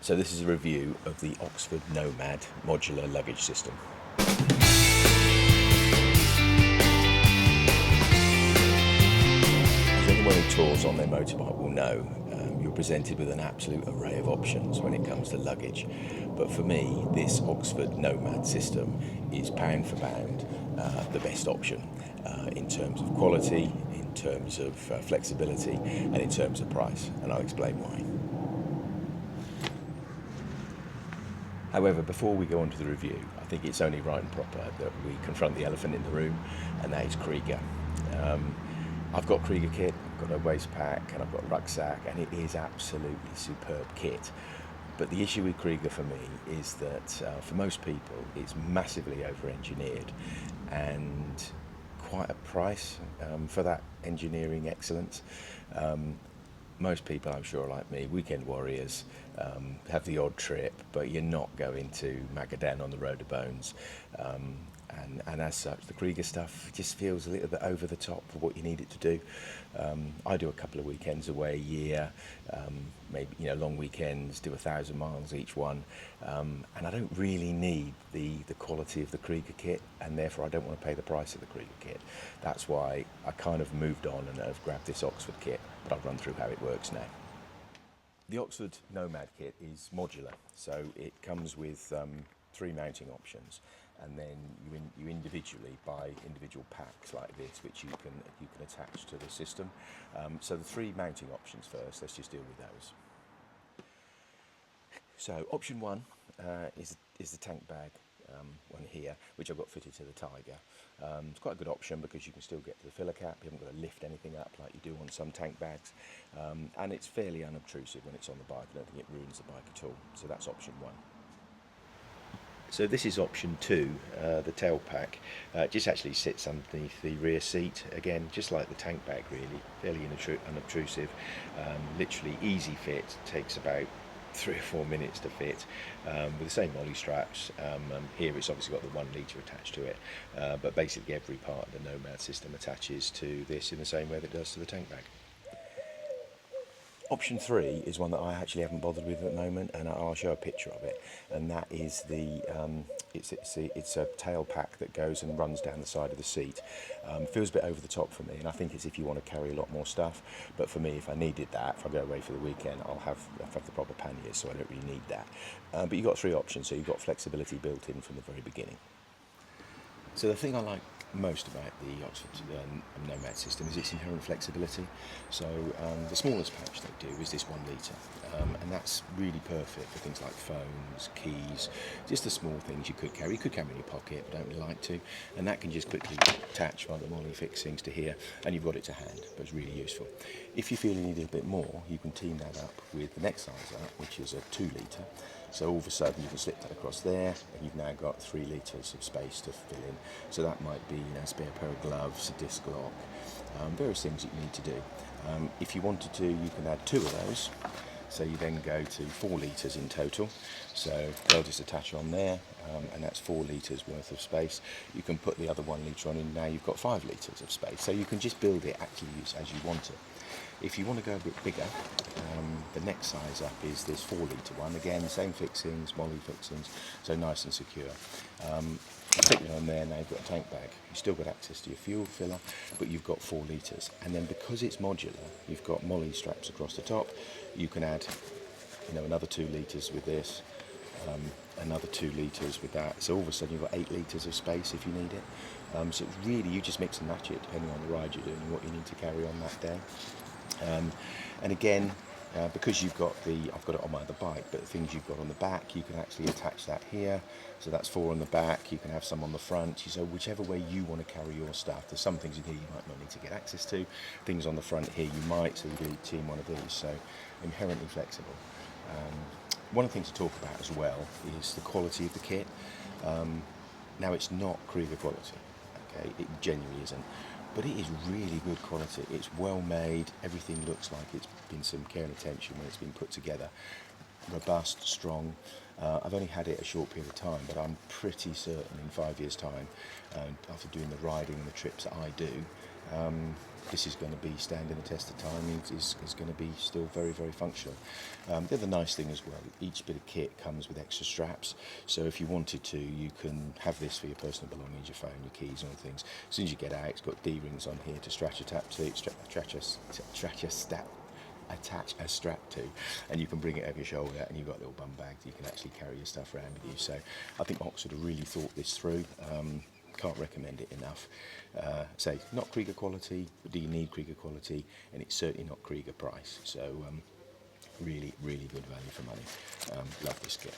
So this is a review of the Oxford Nomad modular luggage system. As anyone who tours on their motorbike will know, you're presented with an absolute array of options when it comes to luggage. But for me, this Oxford Nomad system is pound for pound the best option in terms of quality, in terms of flexibility, and in terms of price, and I'll explain why. However, before we go on to the review, I think it's only right and proper that we confront the elephant in the room, and that is Kriega. I've got Kriega kit, I've got a waist pack, and I've got a rucksack, and it is absolutely superb kit. But the issue with Kriega for me is that for most people, it's massively over-engineered and quite a price for that engineering excellence. Most people, I'm sure, like me, weekend warriors, have the odd trip, but you're not going to Magadan on the Road of Bones. And as such, the Kriega stuff just feels a little bit over the top for what you need it to do. I do a couple of weekends away a year, maybe long weekends, do 1,000 miles each one, and I don't really need the quality of the Kriega kit, and therefore I don't want to pay the price of the Kriega kit. That's why I kind of moved on and have grabbed this Oxford kit, but I'll run through how it works now. The Oxford Nomad kit is modular, so it comes with 3 mounting options, and then you individually buy individual packs like this, which you can attach to the system. So the 3 mounting options first. Let's just deal with those. So option 1 is the tank bag one here, which I've got fitted to the Tiger. It's quite a good option because you can still get to the filler cap. You haven't got to lift anything up like you do on some tank bags, and it's fairly unobtrusive when it's on the bike. I don't think it ruins the bike at all. So that's option 1. So this is option 2, the tail pack. It just actually sits underneath the rear seat, again just like the tank bag really, fairly unobtrusive, literally easy fit, takes about 3 or 4 minutes to fit, with the same molly straps. Here it's obviously got the 1 litre attached to it, but basically every part of the Nomad system attaches to this in the same way that it does to the tank bag. Option 3 is one that I actually haven't bothered with at the moment, and I'll show a picture of it. And that is it's a tail pack that goes and runs down the side of the seat. Feels a bit over the top for me, and I think it's if you want to carry a lot more stuff. But for me, if I needed that, if I go away for the weekend, I'll have the proper panniers, so I don't really need that. But you've got 3 options, so you've got flexibility built in from the very beginning. So the thing I like most about the Oxford Nomad system is its inherent flexibility. So the smallest pouch they do is this 1 litre, and that's really perfect for things like phones, keys, just the small things you could carry. You could carry in your pocket, but don't really like to, and that can just quickly attach one of the molly fixings to here, and you've got it to hand, but it's really useful. If you feel you need a bit more, you can team that up with the next size up, which is a 2 litre. So all of a sudden you can slip that across there, and you've now got 3 litres of space to fill in. So that might be a spare pair of gloves, a disc lock, various things that you need to do. If you wanted to, you can add 2 of those. So you then go to 4 litres in total. So they'll just attach on there, and that's 4 litres worth of space. You can put the other 1 litre on, and now you've got 5 litres of space. So you can just build it actually as you want it. If you want to go a bit bigger, the next size up is this 4 litre one. Again, same fixings, molly fixings, so nice and secure. Put it on there, now you've got a tank bag. You've still got access to your fuel filler, but you've got 4 litres. And then because it's modular, you've got molly straps across the top. You can add another 2 litres with this, another 2 litres with that. So all of a sudden you've got 8 litres of space if you need it. So it's really, you just mix and match it depending on the ride you're doing and what you need to carry on that day. And again, because I've got it on my other bike, but the things you've got on the back, you can actually attach that here. So that's 4 on the back, you can have some on the front. So whichever way you want to carry your stuff. There's some things in here you might not need to get access to. Things on the front here you might, so you do team one of these. So inherently flexible. One of the things to talk about as well is the quality of the kit. Now it's not Kriega quality, okay? It genuinely isn't. But it is really good quality. It's well made, everything looks like it's been some care and attention when it's been put together. Robust, strong. I've only had it a short period of time, but I'm pretty certain in 5 years' time, after doing the riding and the trips that I do, This is going to be standing the test of time. Is going to be still very, very functional. The other nice thing as well, each bit of kit comes with extra straps. So if you wanted to, you can have this for your personal belongings, your phone, your keys, and all things. As soon as you get out, it's got D-rings on here to attach a strap to, and you can bring it over your shoulder, and you've got a little bum bag that you can actually carry your stuff around with you. So I think Oxford have really thought this through. Can't recommend it enough. Say, not Krieger quality, but do you need Krieger quality? And it's certainly not Krieger price. So really, really good value for money. Love this kit.